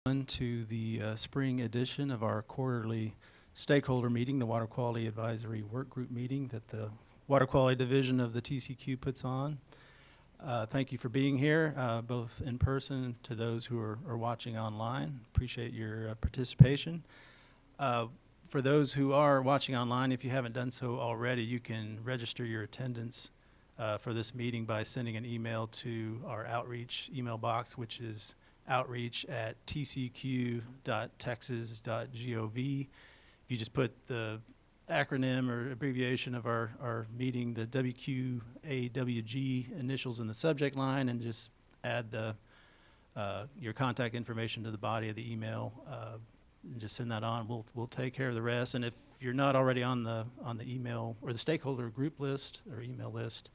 To the spring edition of our quarterly stakeholder meeting, the Water Quality Advisory Work Group meeting that the Water Quality Division of the TCEQ puts on. Thank you for being here, both in person to those who are watching online. Appreciate your participation. For those who are watching online, if you haven't done so already, you can register your attendance for this meeting by sending an email to our outreach email box, which is outreach@tceq.texas.gov. If you just put the acronym or abbreviation of our meeting, the WQAWG initials in the subject line, and just add your contact information to the body of the email, and just send that on. We'll take care of the rest. And if you're not already on the email or the stakeholder group list or email list,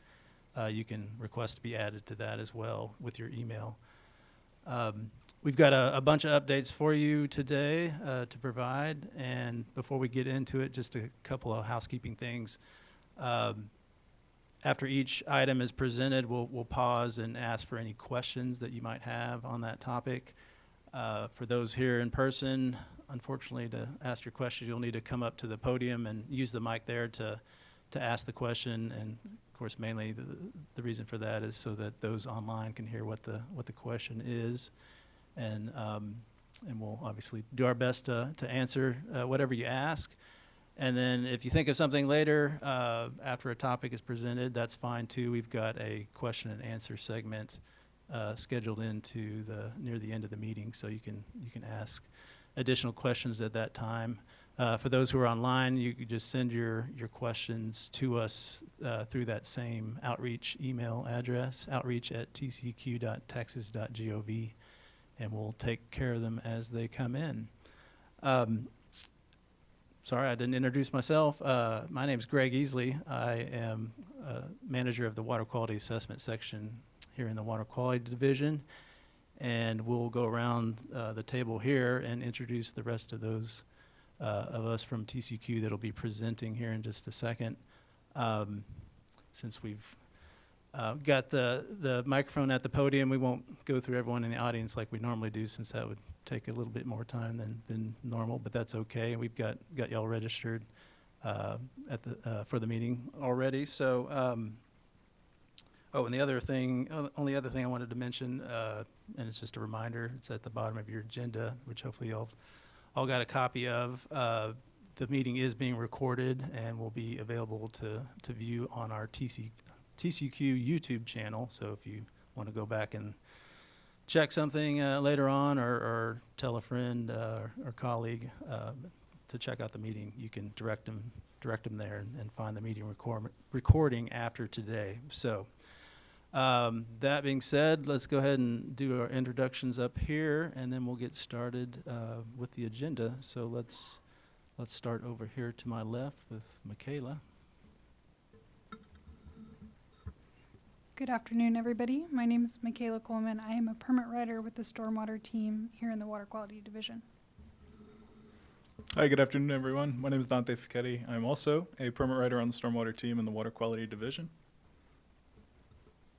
you can request to be added to that as well with your email. We've got a bunch of updates for you today to provide, and before we get into it, just a couple of housekeeping things. After each item is presented, we'll pause and ask for any questions that you might have on that topic. For those here in person, unfortunately, to ask your question, you'll need to come up to the podium and use the mic there to ask the question. And of course, mainly the reason for that is so that those online can hear what the question is, and we'll obviously do our best to answer whatever you ask. And then if you think of something later after a topic is presented, that's fine too. We've got a question and answer segment scheduled into near the end of the meeting, so you can ask additional questions at that time. For those who are online, you can just send your questions to us through that same outreach email address, outreach@tceq.texas.gov, and we'll take care of them as they come in. Sorry, I didn't introduce myself. My name is Greg Easley. I am manager of the Water Quality Assessment section here in the Water Quality Division, and we'll go around the table here and introduce the rest of those of us from TCEQ that'll be presenting here in just a second. Since we've got the microphone at the podium, we won't go through everyone in the audience like we normally do, since that would take a little bit more time than normal, but that's okay. We've got y'all registered for the meeting already. So, and the other thing, only other thing I wanted to mention, and it's just a reminder, it's at the bottom of your agenda, which hopefully y'all all got a copy of. The meeting is being recorded and will be available to view on our TCEQ YouTube channel. So if you want to go back and check something later on, or tell a friend or colleague to check out the meeting, you can direct them there and find the meeting recording after today. So that being said, let's go ahead and do our introductions up here, and then we'll get started with the agenda. So let's start over here to my left with Michaela. Good afternoon, everybody. My name is Michaela Coleman. I am a permit writer with the Stormwater team here in the Water Quality Division. Hi, good afternoon, everyone. My name is Dante Fichetti. I'm also a permit writer on the Stormwater team in the Water Quality Division.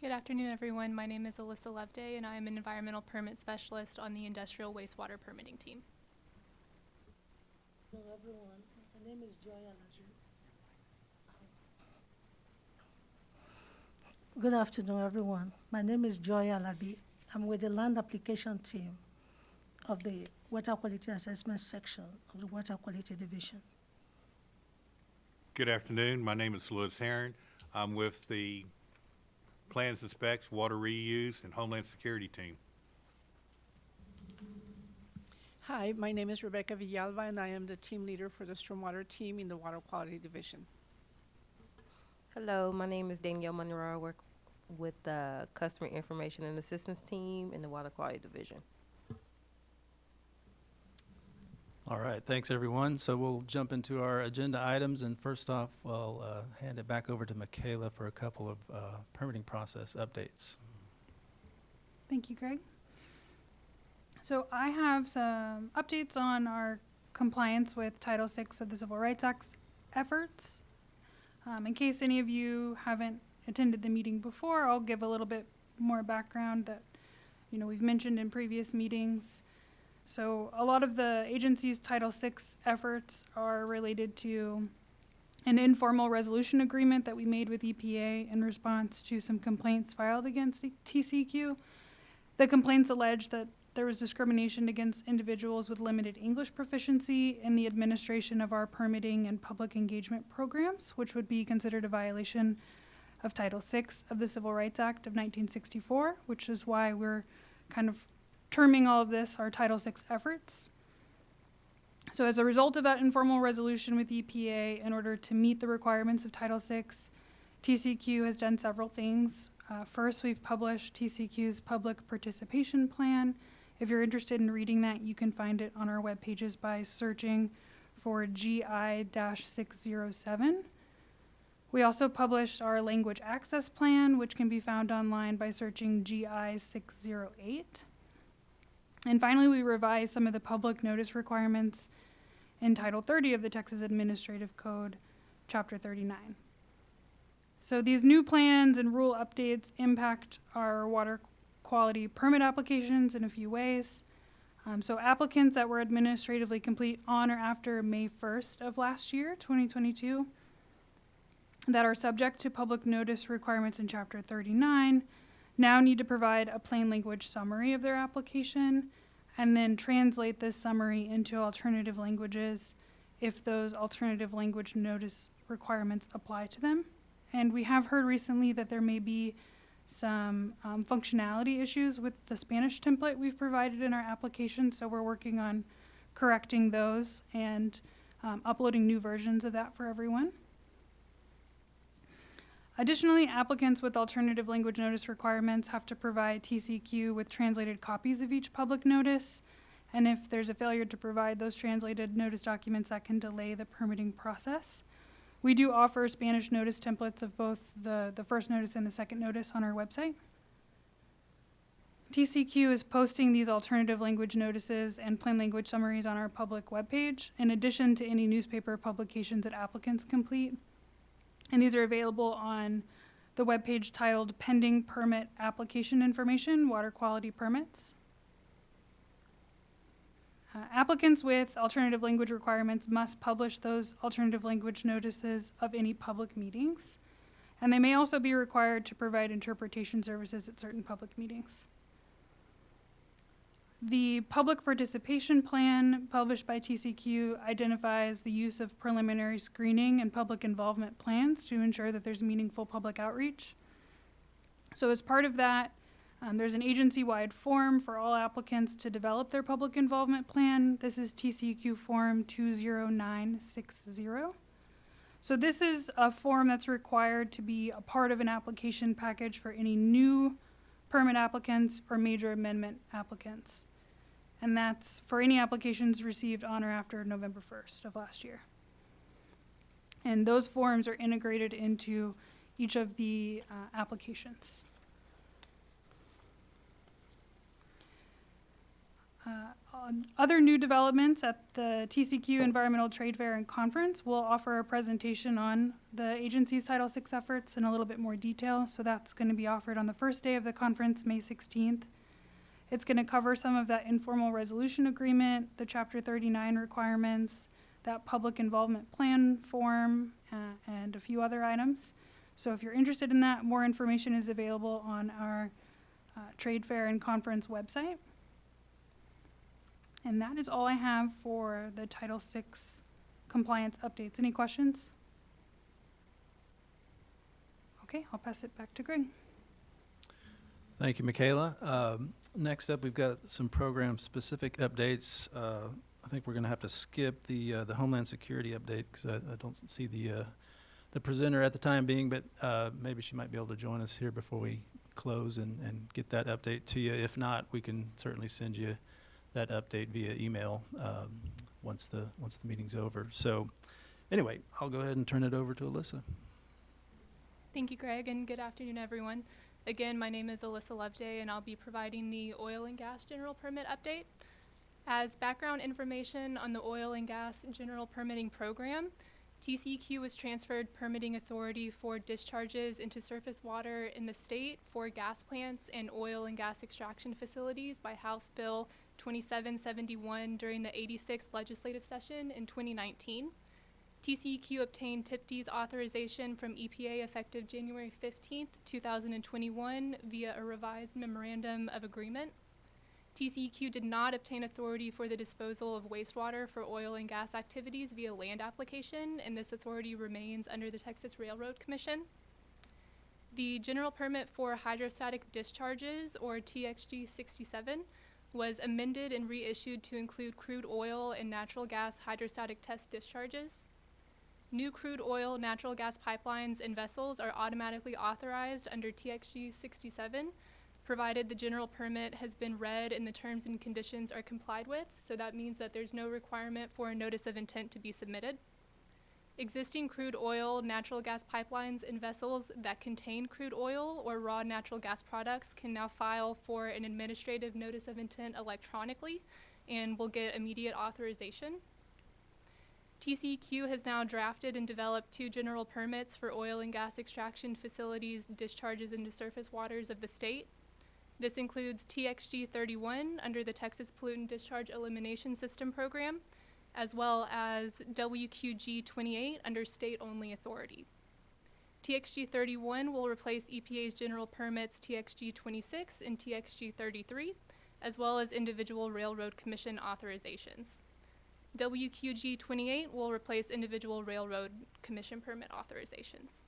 Good afternoon, everyone. My name is Alyssa Loveday, and I am an environmental permit specialist on the industrial wastewater permitting team. Hello, everyone. My name is Joy Alaji. Good afternoon, everyone. My name is Joy Alabi. I'm with the land application team of the Water Quality Assessment section of the Water Quality Division. Good afternoon. My name is Louis Herron. I'm with the Plans and Specs, Water Reuse, and Homeland Security team. Hi, my name is Rebecca Villalba, and I am the team leader for the Stormwater team in the Water Quality Division. Hello, my name is Danielle Monroe. I work with the Customer Information and Assistance team in the Water Quality Division. All right, thanks everyone. So we'll jump into our agenda items, and first off, I'll hand it back over to Michaela for a couple of permitting process updates. Thank you, Greg. So I have some updates on our compliance with Title VI of the Civil Rights Act efforts. In case any of you haven't attended the meeting before, I'll give a little bit more background that we've mentioned in previous meetings. So a lot of the agency's Title VI efforts are related to an informal resolution agreement that we made with EPA in response to some complaints filed against TCEQ. The complaints allege that there was discrimination against individuals with limited English proficiency in the administration of our permitting and public engagement programs, which would be considered a violation of Title VI of the Civil Rights Act of 1964, which is why we're kind of terming all of this our Title VI efforts. So as a result of that informal resolution with EPA, in order to meet the requirements of Title VI, TCEQ has done several things. First, we've published TCEQ's public participation plan. If you're interested in reading that, you can find it on our web pages by searching for GI-607. We also published our language access plan, which can be found online by searching GI-608. And finally, we revised some of the public notice requirements in Title 30 of the Texas Administrative Code, Chapter 39. So these new plans and rule updates impact our water quality permit applications in a few ways. So applicants that were administratively complete on or after May 1st of last year, 2022, that are subject to public notice requirements in Chapter 39 now need to provide a plain language summary of their application and then translate this summary into alternative languages if those alternative language notice requirements apply to them. And we have heard recently that there may be some functionality issues with the Spanish template we've provided in our application, so we're working on correcting those and uploading new versions of that for everyone. Additionally, applicants with alternative language notice requirements have to provide TCEQ with translated copies of each public notice, and if there's a failure to provide those translated notice documents, that can delay the permitting process. We do offer Spanish notice templates of both the first notice and the second notice on our website. TCEQ is posting these alternative language notices and plain language summaries on our public webpage, in addition to any newspaper publications that applicants complete. And these are available on the webpage titled Pending Permit Application Information, Water Quality Permits. Applicants with alternative language requirements must publish those alternative language notices of any public meetings, and they may also be required to provide interpretation services at certain public meetings. The public participation plan published by TCEQ identifies the use of preliminary screening and public involvement plans to ensure that there's meaningful public outreach. So as part of that, there's an agency-wide form for all applicants to develop their public involvement plan. This is TCEQ form 20960. So this is a form that's required to be a part of an application package for any new permit applicants or major amendment applicants. And that's for any applications received on or after November 1st of last year. And those forms are integrated into each of the applications. Other new developments at the TCEQ Environmental Trade Fair and Conference, we'll offer a presentation on the agency's Title VI efforts in a little bit more detail. So that's going to be offered on the first day of the conference, May 16th. It's going to cover some of that informal resolution agreement, the Chapter 39 requirements, that public involvement plan form, and a few other items. So if you're interested in that, more information is available on our Trade Fair and Conference website. And that is all I have for the Title VI compliance updates. Any questions? Okay, I'll pass it back to Greg. Thank you, Michaela. Next up, we've got some program-specific updates. I think we're going to have to skip the Homeland Security update because I don't see the presenter at the time being, but maybe she might be able to join us here before we close and get that update to you. If not, we can certainly send you that update via email once the meeting's over. So anyway, I'll go ahead and turn it over to Alyssa. Thank you, Greg, and good afternoon, everyone. Again, my name is Alyssa Loveday, and I'll be providing the Oil and Gas General Permit update. As background information on the Oil and Gas General Permitting Program, TCEQ was transferred permitting authority for discharges into surface water in the state for gas plants and oil and gas extraction facilities by House Bill 2771 during the 86th legislative session in 2019. TCEQ obtained TIPD's authorization from EPA effective January 15th, 2021 via a revised memorandum of agreement. TCEQ did not obtain authority for the disposal of wastewater for oil and gas activities via land application, and this authority remains under the Texas Railroad Commission. The general permit for hydrostatic discharges, or TXG 67, was amended and reissued to include crude oil and natural gas hydrostatic test discharges. New crude oil, natural gas pipelines, and vessels are automatically authorized under TXG 67, provided the general permit has been read and the terms and conditions are complied with, so that means that there's no requirement for a notice of intent to be submitted. Existing crude oil, natural gas pipelines, and vessels that contain crude oil or raw natural gas products can now file for an administrative notice of intent electronically and will get immediate authorization. TCEQ has now drafted and developed 2 general permits for oil and gas extraction facilities discharges into surface waters of the state. This includes TXG 31 under the Texas Pollutant Discharge Elimination System program, as well as WQG 28 under state-only authority. TXG 31 will replace EPA's general permits TXG 26 and TXG 33, as well as individual Railroad Commission authorizations. WQG 28 will replace individual Railroad Commission permit authorizations.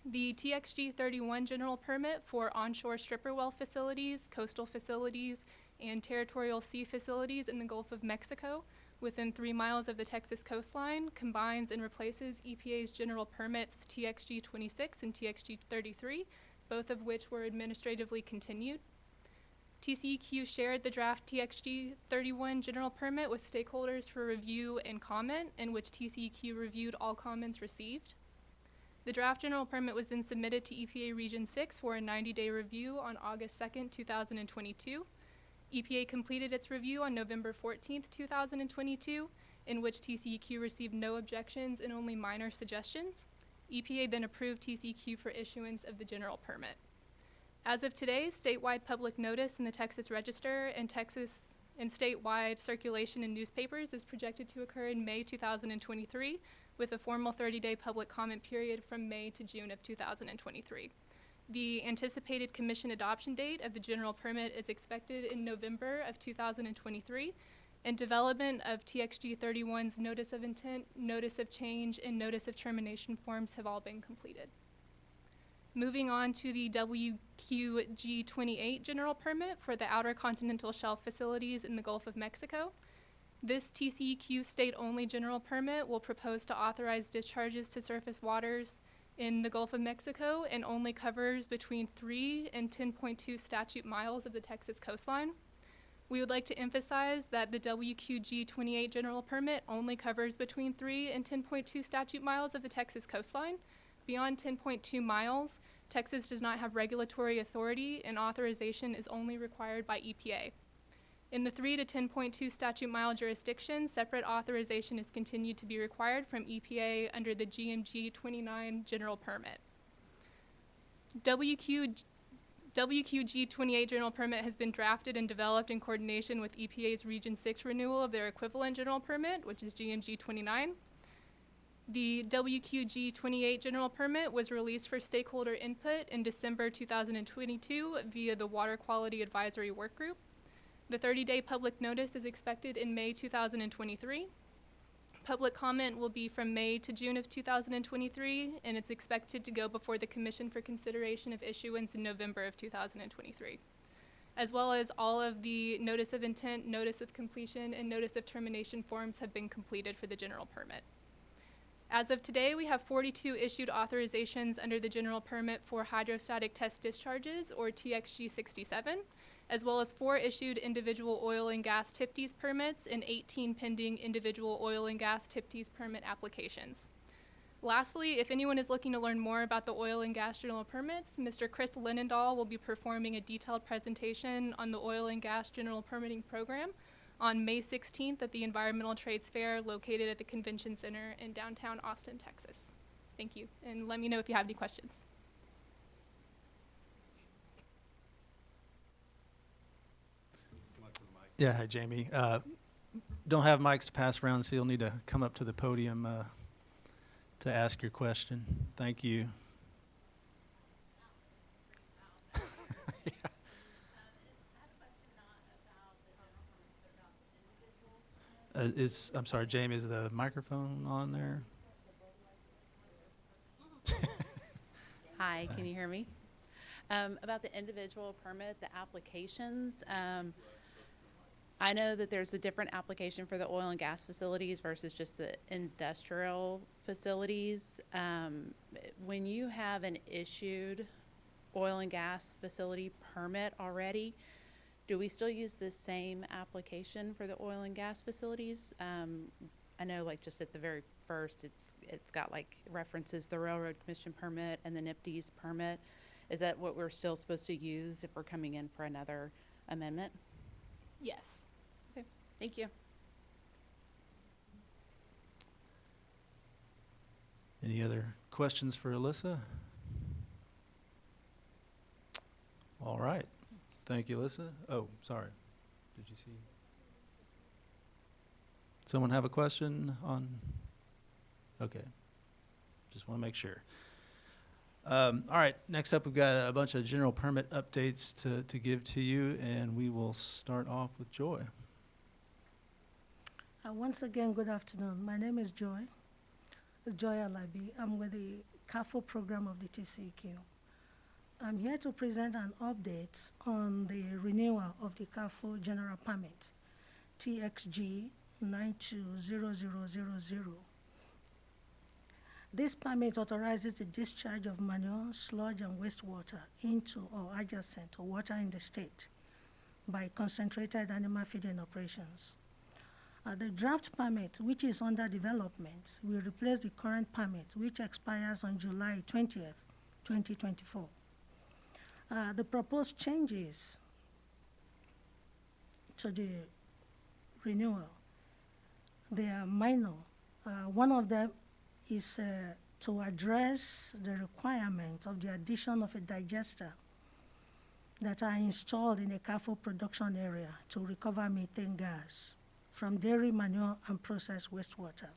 The TXG 31 general permit for onshore stripper well facilities, coastal facilities, and territorial sea facilities in the Gulf of Mexico within 3 miles of the Texas coastline combines and replaces EPA's general permits TXG 26 and TXG 33, both of which were administratively continued. TCEQ shared the draft TXG 31 general permit with stakeholders for review and comment, in which TCEQ reviewed all comments received. The draft general permit was then submitted to EPA Region 6 for a 90-day review on August 2nd, 2022. EPA completed its review on November 14th, 2022, in which TCEQ received no objections and only minor suggestions. EPA then approved TCEQ for issuance of the general permit. As of today, statewide public notice in the Texas Register and statewide circulation in newspapers is projected to occur in May 2023, with a formal 30-day public comment period from May to June of 2023. The anticipated commission adoption date of the general permit is expected in November of 2023, and development of TXG 31's notice of intent, notice of change, and notice of termination forms have all been completed. Moving on to the WQG 28 general permit for the Outer Continental Shelf facilities in the Gulf of Mexico. This TCEQ state-only general permit will propose to authorize discharges to surface waters in the Gulf of Mexico and only covers between 3 and 10.2 statute miles of the Texas coastline. We would like to emphasize that the WQG 28 general permit only covers between 3 and 10.2 statute miles of the Texas coastline. Beyond 10.2 miles, Texas does not have regulatory authority, and authorization is only required by EPA. In the 3 to 10.2 statute mile jurisdiction, separate authorization is continued to be required from EPA under the GMG 29 general permit. WQG 28 general permit has been drafted and developed in coordination with EPA's Region 6 renewal of their equivalent general permit, which is GMG 29. The WQG 28 general permit was released for stakeholder input in December 2022 via the Water Quality Advisory Work Group. The 30-day public notice is expected in May 2023. Public comment will be from May to June of 2023, and it's expected to go before the Commission for consideration of issuance in November of 2023, as well as all of the notice of intent, notice of completion, and notice of termination forms have been completed for the general permit. As of today, we have 42 issued authorizations under the general permit for hydrostatic test discharges, or TXG 67, as well as 4 issued individual oil and gas TIPDs permits and 18 pending individual oil and gas TIPDs permit applications. Lastly, if anyone is looking to learn more about the oil and gas general permits, Mr. Chris Linendahl will be performing a detailed presentation on the oil and gas general permitting program on May 16th at the Environmental Trades Fair located at the Convention Center in downtown Austin, Texas. Thank you, and let me know if you have any questions. Come up to the mic. Yeah, hi, Jamie. Don't have mics to pass around, so you'll need to come up to the podium to ask your question. Thank you. I'm sorry, Jamie, is the microphone on there? Hi, can you hear me? About the individual permit, the applications, I know that there's a different application for the oil and gas facilities versus just the industrial facilities. When you have an issued oil and gas facility permit already, do we still use the same application for the oil and gas facilities? I know like just at the very first, it's got like references the Railroad Commission permit and the NIPD's permit. Is that what we're still supposed to use if we're coming in for another amendment? Yes. Okay, thank you. Any other questions for Alyssa? All right. Thank you, Alyssa. Oh, sorry. Did you see? Someone have a question on? Okay. Just want to make sure. All right. Next up, we've got a bunch of general permit updates to give to you, and we will start off with Joy. Once again, good afternoon. My name is Joy Alabi. I'm with the CAFO program of the TCEQ. I'm here to present an update on the renewal of the CAFO General Permit, TXG 920000. This permit authorizes the discharge of manure, sludge, and wastewater into or adjacent to water in the state by concentrated animal feeding operations. The draft permit, which is under development, will replace the current permit, which expires on July 20th, 2024. The proposed changes to the renewal, they are minor. One of them is to address the requirement of the addition of a digester that are installed in a CAFO production area to recover methane gas from dairy manure and processed wastewater.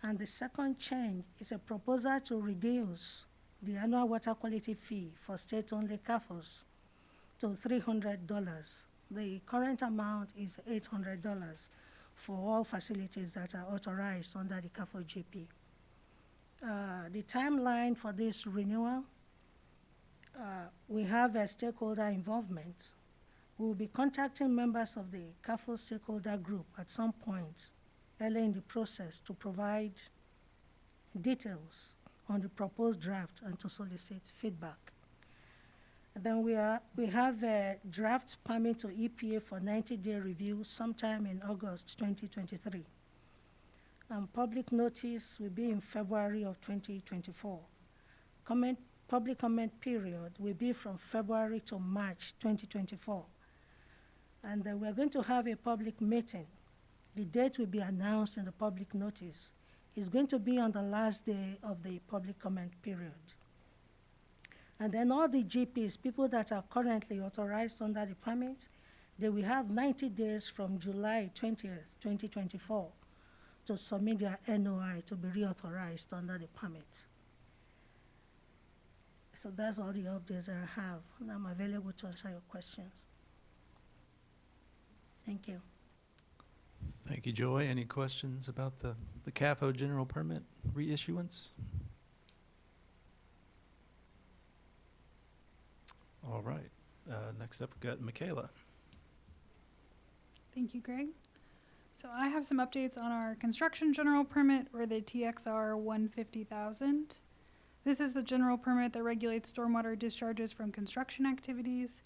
And the second change is a proposal to reduce the annual water quality fee for state-only CAFOs to $300. The current amount is $800 for all facilities that are authorized under the CAFO GP. The timeline for this renewal, we have a stakeholder involvement. We will be contacting members of the CAFO stakeholder group at some point early in the process to provide details on the proposed draft and to solicit feedback. And then we have a draft permit to EPA for 90-day review sometime in August 2023. Public notice will be in February of 2024. Public comment period will be from February to March 2024. And we're going to have a public meeting. The date will be announced in the public notice. It's going to be on the last day of the public comment period. And then all the GPs, people that are currently authorized under the permit, they will have 90 days from July 20th, 2024 to submit their NOI to be reauthorized under the permit. So that's all the updates that I have, and I'm available to answer your questions. Thank you. Thank you, Joy. Any questions about the CAFO general permit reissuance? All right. Next up, we've got Michaela. Thank you, Greg. So I have some updates on our construction general permit, or the TXR 150,000. This is the general permit that regulates stormwater discharges from construction activities.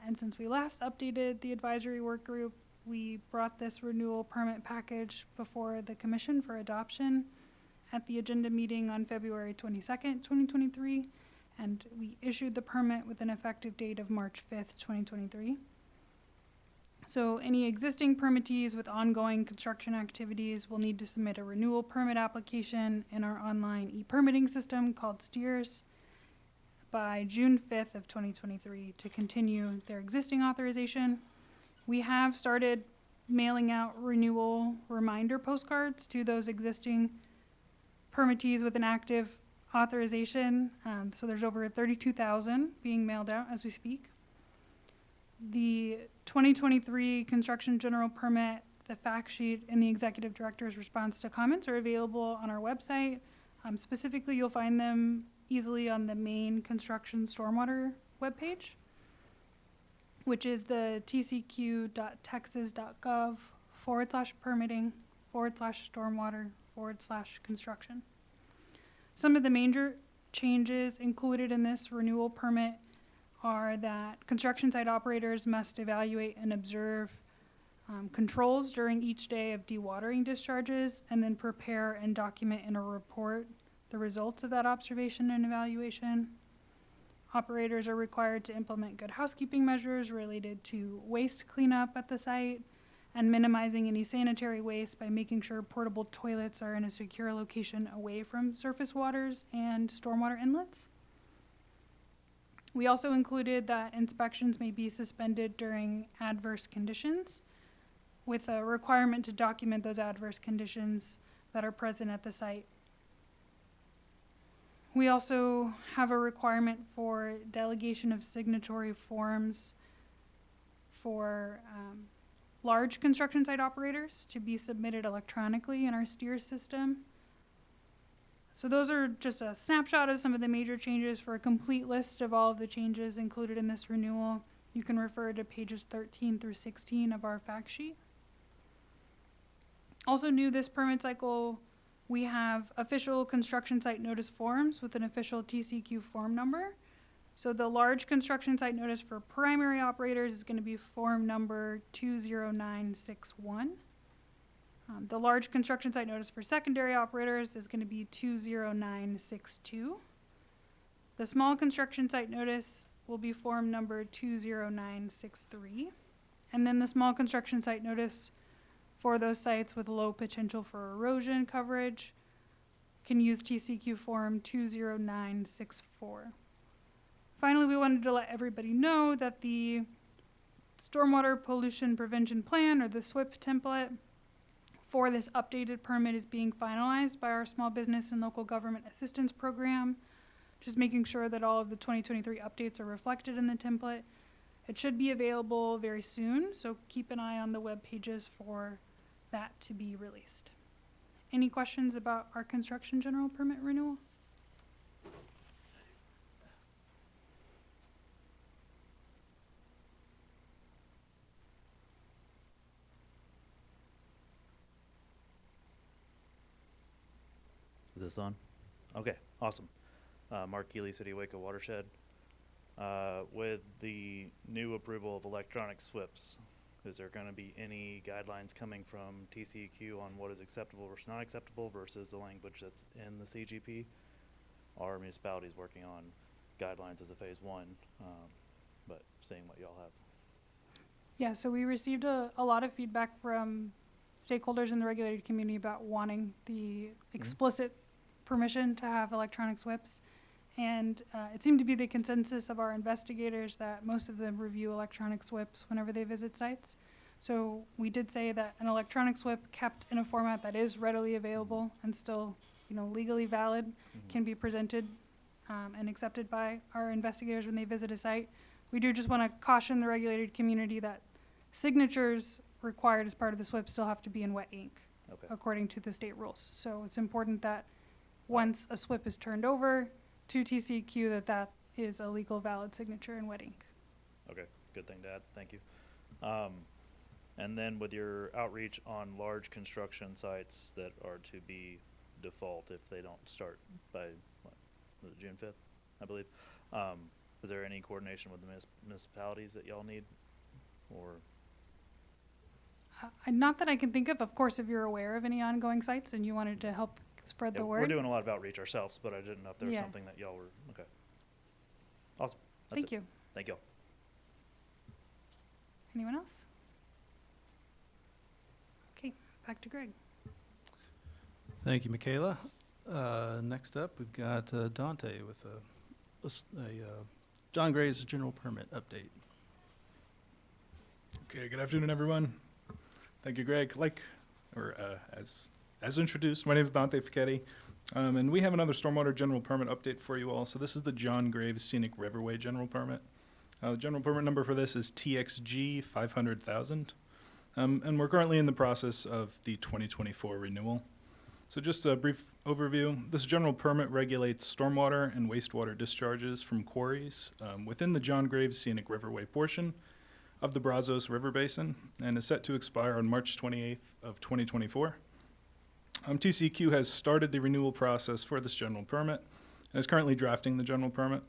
And since we last updated the advisory work group, we brought this renewal permit package before the commission for adoption at the agenda meeting on February 22nd, 2023. And we issued the permit with an effective date of March 5th, 2023. So any existing permittees with ongoing construction activities will need to submit a renewal permit application in our online e-permitting system called STEERS by June 5th of 2023 to continue their existing authorization. We have started mailing out renewal reminder postcards to those existing permittees with an active authorization. So there's over 32,000 being mailed out as we speak. The 2023 construction general permit, the fact sheet, and the executive director's response to comments are available on our website. Specifically, you'll find them easily on the main construction stormwater webpage, which is the tcq.texas.gov/permitting/stormwater/construction. Some of the major changes included in this renewal permit are that construction site operators must evaluate and observe controls during each day of dewatering discharges, and then prepare and document in a report the results of that observation and evaluation. Operators are required to implement good housekeeping measures related to waste cleanup at the site and minimizing any sanitary waste by making sure portable toilets are in a secure location away from surface waters and stormwater inlets. We also included that inspections may be suspended during adverse conditions, with a requirement to document those adverse conditions that are present at the site. We also have a requirement for delegation of signatory forms for large construction site operators to be submitted electronically in our STEER system. So those are just a snapshot of some of the major changes. For a complete list of all of the changes included in this renewal, you can refer to pages 13 through 16 of our fact sheet. Also new this permit cycle, we have official construction site notice forms with an official TCEQ form number. So the large construction site notice for primary operators is going to be form number 20961. The large construction site notice for secondary operators is going to be 20962. The small construction site notice will be form number 20963. And then the small construction site notice for those sites with low potential for erosion coverage can use TCEQ form 20964. Finally, we wanted to let everybody know that the Stormwater Pollution Prevention Plan, or the SWIP template, for this updated permit is being finalized by our Small Business and Local Government Assistance Program. Just making sure that all of the 2023 updates are reflected in the template. It should be available very soon, so keep an eye on the web pages for that to be released. Any questions about our construction general permit renewal? Is this on? Okay, awesome. Mark Keeley, City of Waco Watershed. With the new approval of electronic SWIPs, is there going to be any guidelines coming from TCEQ on what is acceptable versus not acceptable versus the language that's in the CGP? Our municipality is working on guidelines as a phase one, but seeing what y'all have. Yeah, so we received a lot of feedback from stakeholders in the regulated community about wanting the explicit permission to have electronic SWIPs. And it seemed to be the consensus of our investigators that most of them review electronic SWIPs whenever they visit sites. So we did say that an electronic SWIP kept in a format that is readily available and still, legally valid can be presented and accepted by our investigators when they visit a site. We do just want to caution the regulated community that signatures required as part of the SWIP still have to be in wet ink, according to the state rules. So it's important that once a SWIP is turned over to TCEQ, that is a legal valid signature in wet ink. Okay, good thing to add. Thank you. And then with your outreach on large construction sites that are to be default if they don't start by was it June 5th, I believe. Is there any coordination with the municipalities that y'all need, or? Not that I can think of. Of course, if you're aware of any ongoing sites and you wanted to help spread the word. We're doing a lot of outreach ourselves, but I didn't know if there was something that y'all were, okay. Awesome. Thank you. Thank y'all. Anyone else? Okay, back to Greg. Thank you, Michaela. Next up, we've got Dante with a John Gray's general permit update. Okay, good afternoon, everyone. Thank you, Greg. As introduced, my name is Dante Fichetti, and we have another stormwater general permit update for you all. So this is the John Graves Scenic Riverway general permit. The general permit number for this is TXG 500,000, and we're currently in the process of the 2024 renewal. So just a brief overview. This general permit regulates stormwater and wastewater discharges from quarries within the John Graves Scenic Riverway portion of the Brazos River Basin, and is set to expire on March 28th of 2024. TCEQ has started the renewal process for this general permit and is currently drafting the general permit.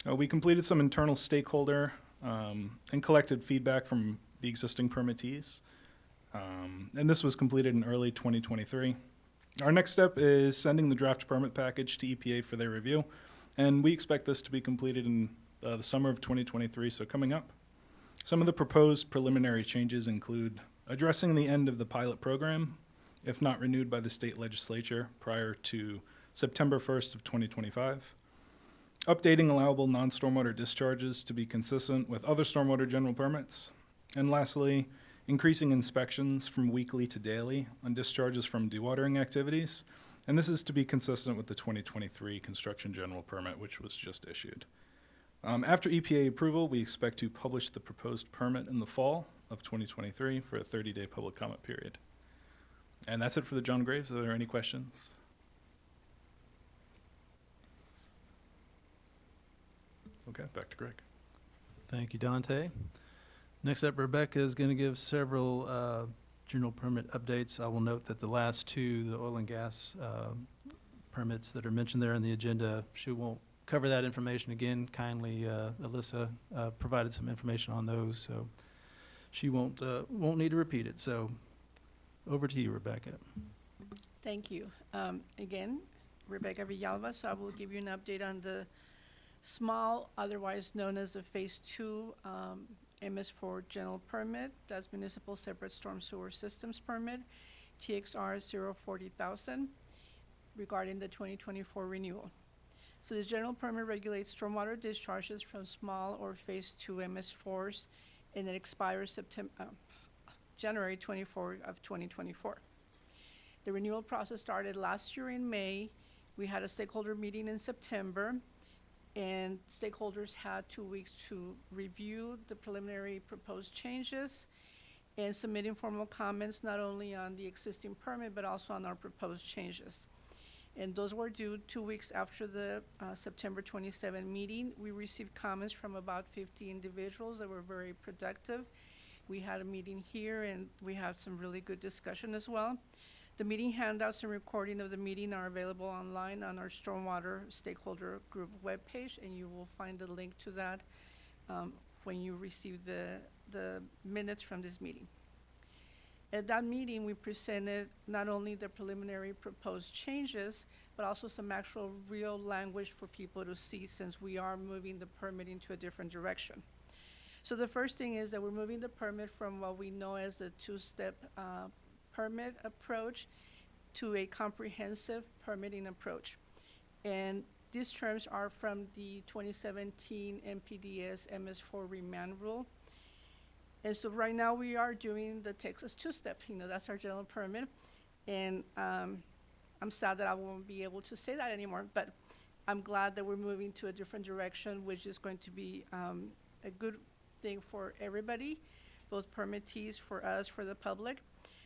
We completed some internal stakeholder and collected feedback from the existing permittees, and this was completed in early 2023. Our next step is sending the draft permit package to EPA for their review, and we expect this to be completed in the summer of 2023, so coming up. Some of the proposed preliminary changes include addressing the end of the pilot program, if not renewed by the state legislature prior to September 1st of 2025, updating allowable non-stormwater discharges to be consistent with other stormwater general permits, and lastly, increasing inspections from weekly to daily on discharges from dewatering activities, and this is to be consistent with the 2023 construction general permit, which was just issued. After EPA approval, we expect to publish the proposed permit in the fall of 2023 for a 30-day public comment period. And that's it for the John Graves. Are there any questions? Okay, back to Greg. Thank you, Dante. Next up, Rebecca is going to give several general permit updates. I will note that the last two, the oil and gas permits that are mentioned there in the agenda, she won't cover that information again. Kindly, Alyssa provided some information on those, so she won't need to repeat it. So over to you, Rebecca. Thank you. Again, Rebecca Villalba, so I will give you an update on the small, otherwise known as the Phase 2 MS4 general permit. That's Municipal Separate Storm Sewer Systems Permit, TXR 040,000, regarding the 2024 renewal. So the general permit regulates stormwater discharges from small or Phase 2 MS4s, and it expires January 24 of 2024. The renewal process started last year in May. We had a stakeholder meeting in September, and stakeholders had 2 weeks to review the preliminary proposed changes and submit informal comments not only on the existing permit but also on our proposed changes. And those were due 2 weeks after the September 27 meeting. We received comments from about 50 individuals that were very productive. We had a meeting here and we had some really good discussion as well. The meeting handouts and recording of the meeting are available online on our Stormwater Stakeholder Group webpage, and you will find the link to that when you receive the minutes from this meeting. At that meeting, we presented not only the preliminary proposed changes, but also some actual real language for people to see, since we are moving the permit into a different direction. So the first thing is that we're moving the permit from what we know as the two-step permit approach to a comprehensive permitting approach. And these terms are from the 2017 MPDS MS4 remand rule. And so right now we are doing the Texas two-step, that's our general permit. And I'm sad that I won't be able to say that anymore, but I'm glad that we're moving to a different direction, which is going to be a good thing for everybody, both permittees, for us, for the public.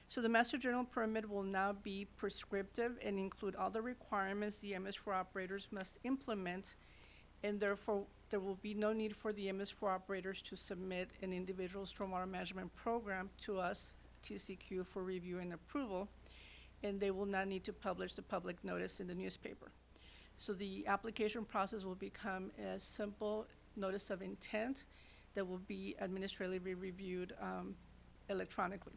So the master general permit will now be prescriptive and include all the requirements the MS4 operators must implement, and therefore there will be no need for the MS4 operators to submit an individual stormwater management program to us, TCEQ, for review and approval, and they will not need to publish the public notice in the newspaper. So the application process will become a simple notice of intent that will be administratively reviewed electronically.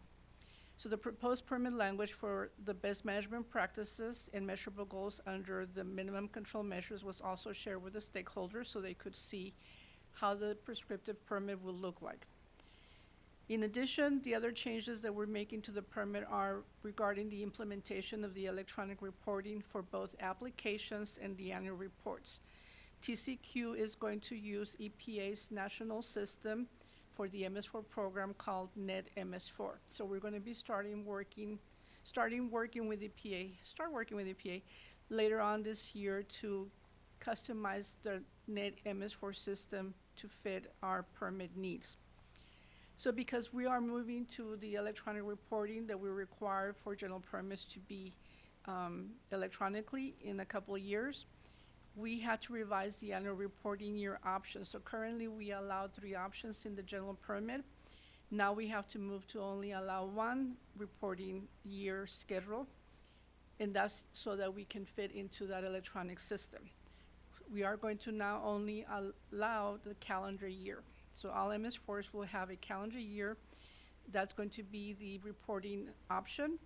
So the proposed permit language for the best management practices and measurable goals under the minimum control measures was also shared with the stakeholders so they could see how the prescriptive permit will look like. In addition, the other changes that we're making to the permit are regarding the implementation of the electronic reporting for both applications and the annual reports. TCEQ is going to use EPA's national system for the MS4 program called Net MS4. So we're going to be start working with EPA later on this year to customize the Net MS4 system to fit our permit needs. So because we are moving to the electronic reporting that we require for general permits to be electronically in a couple of years, we had to revise the annual reporting year options. So currently we allow 3 options in the general permit. Now we have to move to only allow 1 reporting year schedule, and that's so that we can fit into that electronic system. We are going to now only allow the calendar year. So all MS4s will have a calendar year. That's going to be the reporting option,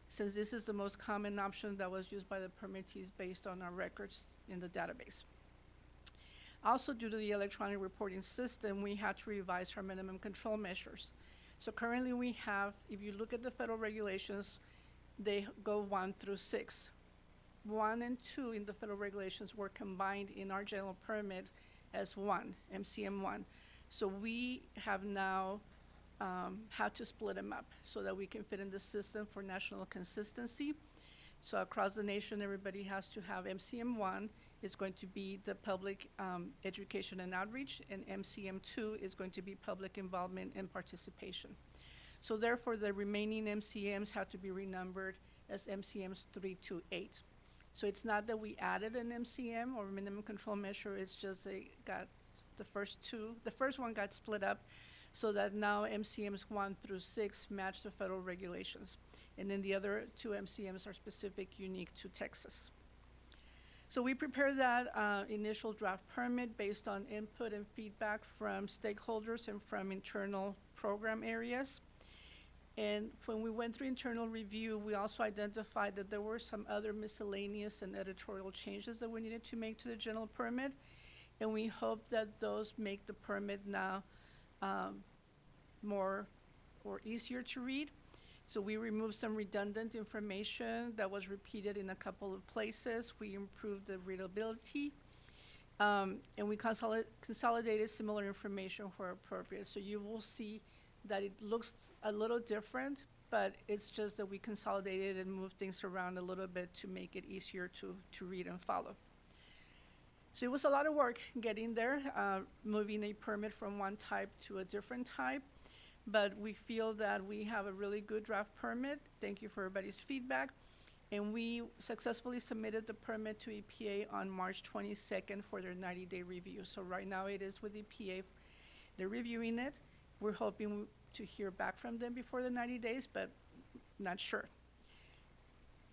since this is the most common option that was used by the permittees based on our records in the database. Also, due to the electronic reporting system, we had to revise our minimum control measures. So currently we have, if you look at the federal regulations, they go 1 through 6. 1 and 2 in the federal regulations were combined in our general permit as 1, MCM1. So we have now had to split them up so that we can fit in the system for national consistency. So across the nation, everybody has to have MCM1 is going to be the public education and outreach, and MCM2 is going to be public involvement and participation. So therefore, the remaining MCMs have to be renumbered as MCMs 3 to 8. So it's not that we added an MCM or minimum control measure, it's just they got the first one got split up so that now MCMs 1 through 6 match the federal regulations. And then the other 2 MCMs are specific, unique to Texas. So we prepared that initial draft permit based on input and feedback from stakeholders and from internal program areas. And when we went through internal review, we also identified that there were some other miscellaneous and editorial changes that we needed to make to the general permit. And we hope that those make the permit now more or easier to read. So we removed some redundant information that was repeated in a couple of places. We improved the readability, and we consolidated similar information where appropriate. So you will see that it looks a little different, but it's just that we consolidated and moved things around a little bit to make it easier to read and follow. So it was a lot of work getting there, moving a permit from one type to a different type. But we feel that we have a really good draft permit. Thank you for everybody's feedback. And we successfully submitted the permit to EPA on March 22nd for their 90-day review. So right now it is with EPA. They're reviewing it. We're hoping to hear back from them before the 90 days, but not sure.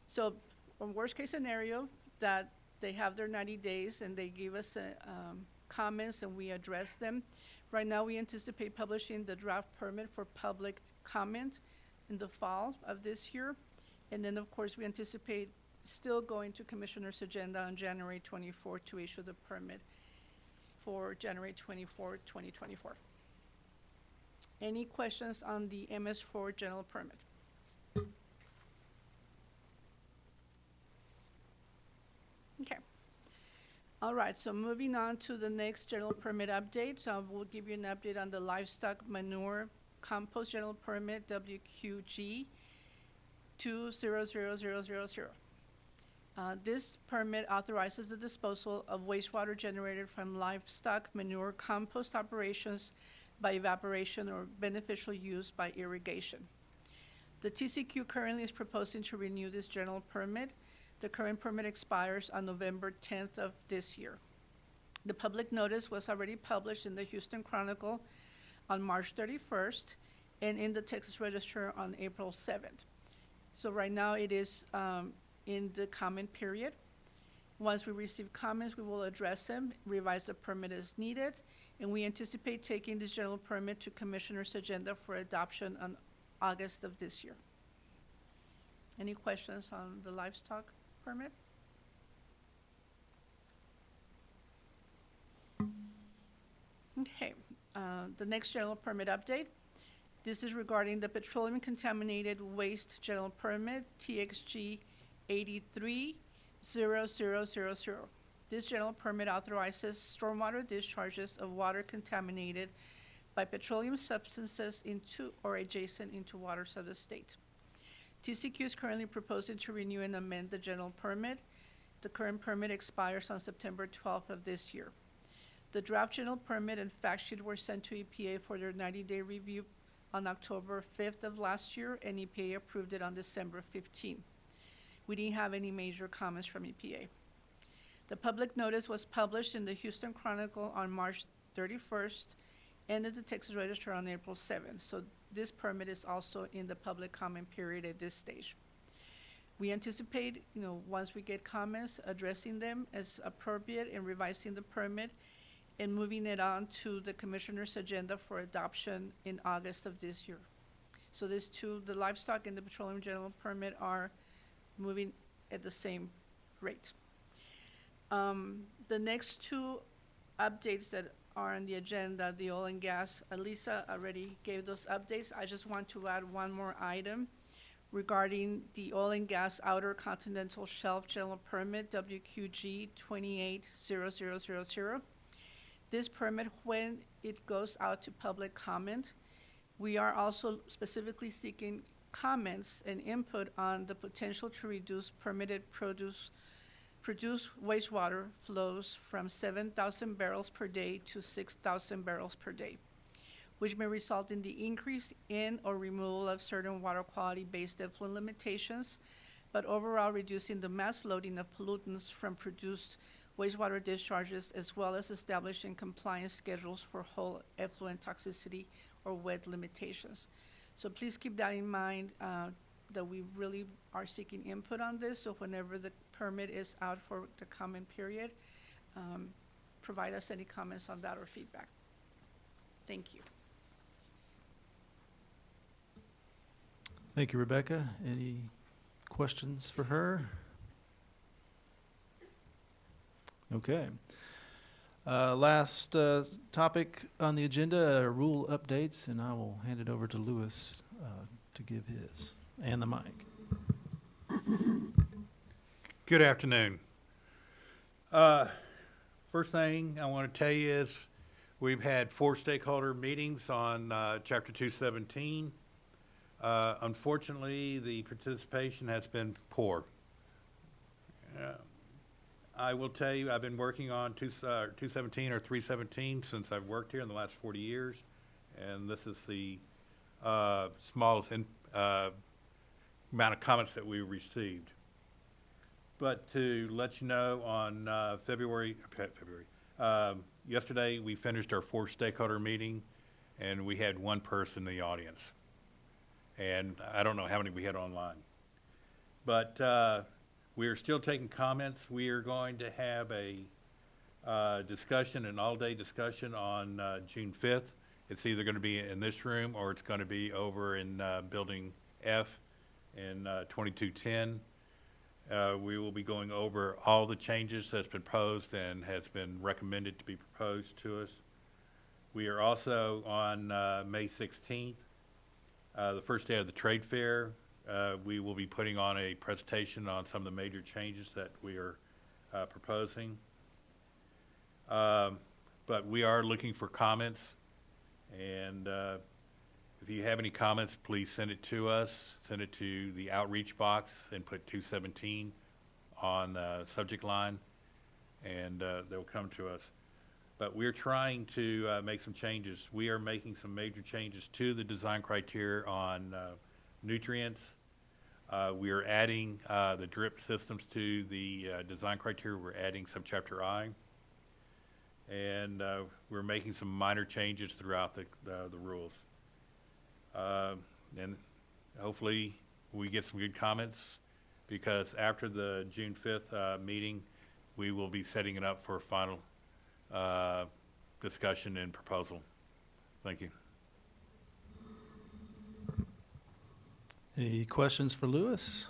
So on worst case scenario, that they have their 90 days and they give us comments and we address them. Right now, we anticipate publishing the draft permit for public comment in the fall of this year. And then, of course, we anticipate still going to Commissioner's agenda on January 24 to issue the permit for January 24, 2024. Any questions on the MS4 general permit? Okay. All right, so moving on to the next general permit update. So we'll give you an update on the livestock manure compost general permit, WQAWG 200000. This permit authorizes the disposal of wastewater generated from livestock manure compost operations by evaporation or beneficial use by irrigation. The TCEQ currently is proposing to renew this general permit. The current permit expires on November 10th of this year. The public notice was already published in the Houston Chronicle on March 31st and in the Texas Register on April 7th. So right now it is in the comment period. Once we receive comments, we will address them, revise the permit as needed, and we anticipate taking this general permit to Commissioner's agenda for adoption on August of this year. Any questions on the livestock permit? Okay, the next general permit update. This is regarding the petroleum contaminated waste general permit, TXG 830000. This general permit authorizes stormwater discharges of water contaminated by by petroleum substances into or adjacent into waters of the state. TCEQ is currently proposing to renew and amend the general permit. The current permit expires on September 12th of this year. The draft general permit and fact sheet were sent to EPA for their 90-day review on October 5th of last year, and EPA approved it on December 15th. We didn't have any major comments from EPA. The public notice was published in the Houston Chronicle on March 31st and in the Texas Register on April 7th. So this permit is also in the public comment period at this stage. We anticipate, once we get comments, addressing them as appropriate and revising the permit and moving it on to the commissioner's agenda for adoption in August of this year. So these two, the livestock and the petroleum general permit, are moving at the same rate. The next two updates that are on the agenda, the oil and gas, Lisa already gave those updates. I just want to add one more item regarding the oil and gas outer continental shelf general permit, WQG 280000. This permit, when it goes out to public comment, we are also specifically seeking comments and input on the potential to reduce permitted produced wastewater flows from 7,000 barrels per day to 6,000 barrels per day, which may result in the increase in or removal of certain water quality-based effluent limitations, but overall reducing the mass loading of pollutants from produced wastewater discharges, as well as establishing compliance schedules for whole effluent toxicity or wet limitations. So please keep that in mind, that we really are seeking input on this. So whenever the permit is out for the comment period, provide us any comments on that or feedback. Thank you. Thank you, Rebecca. Any questions for her? Okay. Last topic on the agenda, rule updates, and I will hand it over to Louis to give his, and the mic. Good afternoon. First thing I want to tell you is we've had 4 stakeholder meetings on Chapter 217. Unfortunately, the participation has been poor. I will tell you, I've been working on 217 or 317 since I've worked here in the last 40 years, and this is the smallest amount of comments that we received. But to let you know, on yesterday we finished our 4th stakeholder meeting, and we had 1 person in the audience. And I don't know how many we had online. But we are still taking comments. We are going to have a discussion, an all-day discussion on June 5th. It's either going to be in this room or it's going to be over in Building F in 2210. We will be going over all the changes that's been proposed and has been recommended to be proposed to us. We are also on May 16th, the first day of the trade fair. We will be putting on a presentation on some of the major changes that we are proposing. But we are looking for comments, and if you have any comments, please send it to us. Send it to the outreach box and put 217 on the subject line, and they'll come to us. But we're trying to make some changes. We are making some major changes to the design criteria on nutrients. We are adding the drip systems to the design criteria. We're adding subchapter I. And we're making some minor changes throughout the rules. And hopefully we get some good comments, because after the June 5th meeting, we will be setting it up for a final discussion and proposal. Thank you. Any questions for Louis?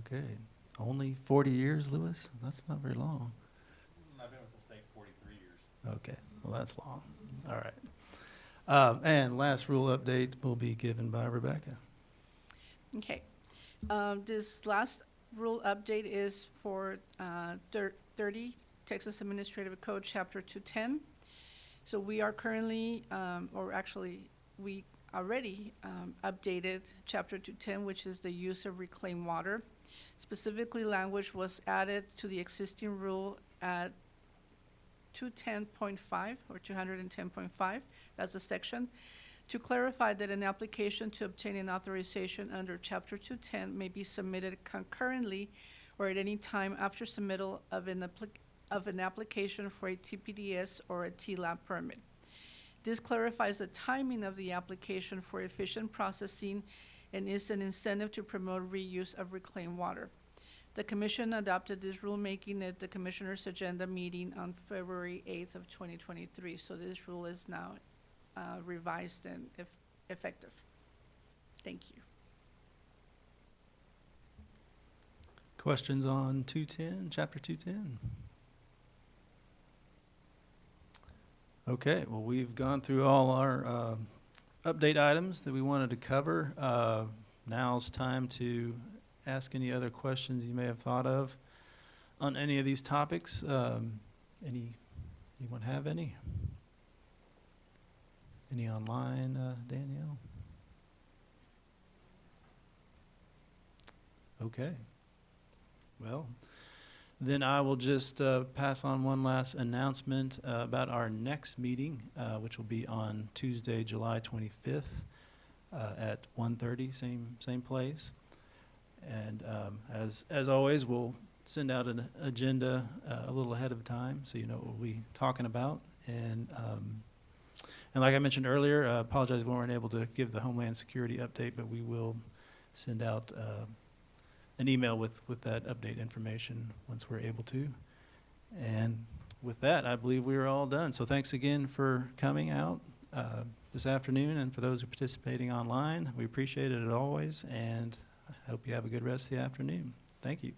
Okay. Only 40 years, Louis? That's not very long. I've been with the state 43 years. Okay. Well, that's long. All right. And last rule update will be given by Rebecca. Okay. This last rule update is for 30 Texas Administrative Code, Chapter 210. So we are currently, or actually, we already updated Chapter 210, which is the use of reclaimed water. Specifically, language was added to the existing rule at 210.5 or 210.5, that's the section, to clarify that an application to obtain an authorization under Chapter 210 may be submitted concurrently or at any time after submittal of an application for a TPDS or a TLAP permit. This clarifies the timing of the application for efficient processing and is an incentive to promote reuse of reclaimed water. The commission adopted this rulemaking at the commissioners' agenda meeting on February 8th of 2023. So this rule is now revised and effective. Thank you. Questions on 210, Chapter 210? Okay, well, we've gone through all our update items that we wanted to cover. Now's time to ask any other questions you may have thought of on any of these topics. Anyone have any? Any online, Danielle? Okay. Well, then I will just pass on one last announcement about our next meeting, which will be on Tuesday, July 25th at 1:30, same place. And as always, we'll send out an agenda a little ahead of time so you know what we'll be talking about. And like I mentioned earlier, apologize we weren't able to give the Homeland Security update, but we will send out an email with that update information once we're able to. And with that, I believe we are all done. So thanks again for coming out this afternoon, and for those who are participating online, we appreciate it as always, and I hope you have a good rest of the afternoon. Thank you.